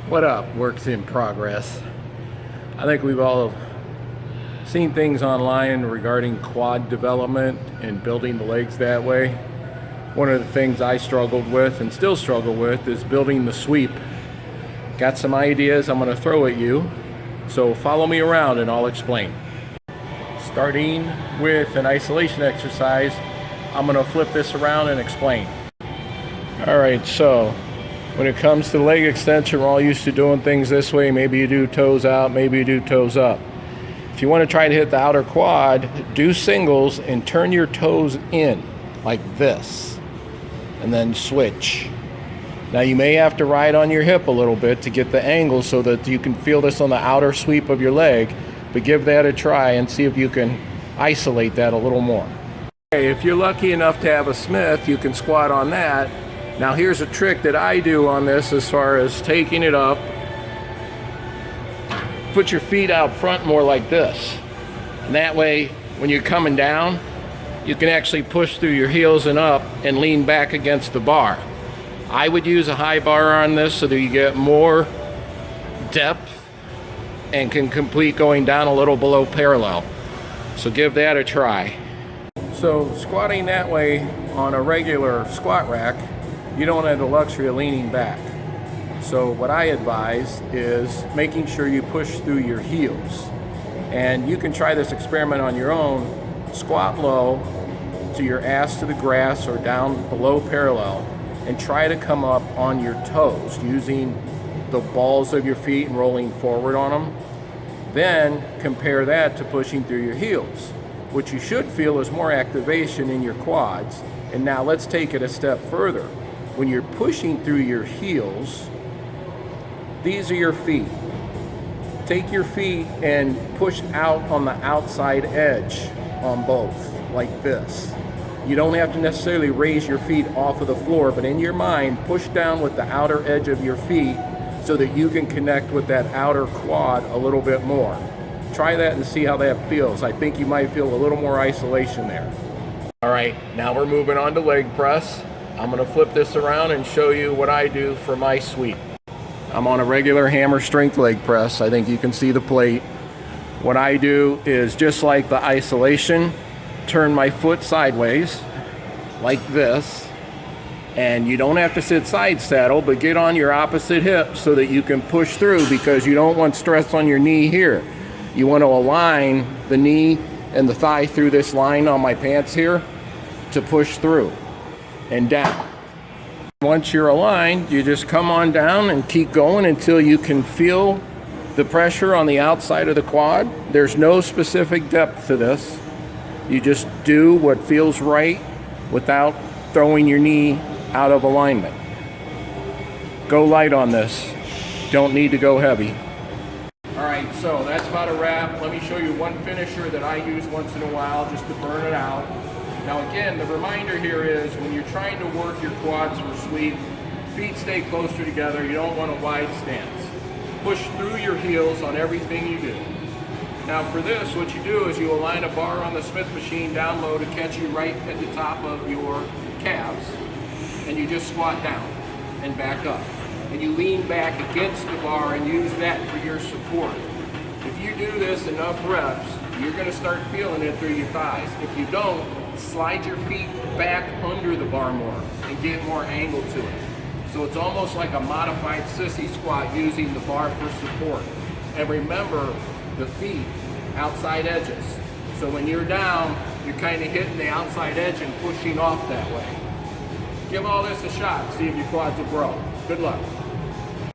What up, works in progress? I think we've all seen things online regarding quad development and building the legs that way. One of the things I struggled with and still struggle with is building the sweep. Got some ideas I'm going to throw at you, so follow me around and I'll explain. Starting with an isolation exercise, I'm going to flip this around and explain. Alright, so when it comes to leg extension, we're all used to doing things this way. Maybe you do toes out, maybe you do toes up. If you want to try to hit the outer quad, do singles and turn your toes in like this, and then switch. Now you may have to ride on your hip a little bit to get the angle so that you can feel this on the outer sweep of your leg, but give that a try and see if you can isolate that a little more. Okay, if you're lucky enough to have a Smith, you can squat on that. Now here's a trick that I do on this as far as taking it up. Put your feet out front more like this. And that way, when you're coming down, you can actually push through your heels and up and lean back against the bar. I would use a high bar on this so that you get more depth and can complete going down a little below parallel. So give that a try. So squatting that way on a regular squat rack, you don't have the luxury of leaning back. So what I advise is making sure you push through your heels. And you can try this experiment on your own. Squat low to your ass to the grass or down below parallel, and try to come up on your toes using the balls of your feet and rolling forward on them. Then compare that to pushing through your heels. What you should feel is more activation in your quads. And now let's take it a step further. When you're pushing through your heels, these are your feet. Take your feet and push out on the outside edge on both, like this. You don't have to necessarily raise your feet off of the floor, but in your mind, push down with the outer edge of your feet so that you can connect with that outer quad a little bit more. Try that and see how that feels. I think you might feel a little more isolation there. All right, now we're moving on to leg press. I'm going to flip this around and show you what I do for my sweep. I'm on a regular hammer strength leg press. I think you can see the plate. What I do is just like the isolation, turn my foot sideways like this, and you don't have to sit side saddle, but get on your opposite hip so that you can push through, because you don't want stress on your knee here. You want to align the knee and the thigh through this line on my pants here to push through and down. Once you're aligned, you just come on down and keep going until you can feel the pressure on the outside of the quad. There's no specific depth to this. You just do what feels right without throwing your knee out of alignment. Go light on this. Don't need to go heavy. All right, so that's about a wrap. Let me show you one finisher that I use once in a while just to burn it out. Now again, the reminder here is when you're trying to work your quads for sweep, feet stay closer together. You don't want a wide stance. Push through your heels on everything you do. Now for this, what you do is you align a bar on the Smith machine down low to catch you right at the top of your calves, and you just squat down and back up. And you lean back against the bar and use that for your support. If you do this enough reps, you're going to start feeling it through your thighs. If you don't, slide your feet back under the bar more and get more angle to it. So it's almost like a modified sissy squat using the bar for support. And remember the feet, outside edges. So when you're down, you're kind of hitting the outside edge and pushing off that way. Give all this a shot, see if your quads will grow. Good luck.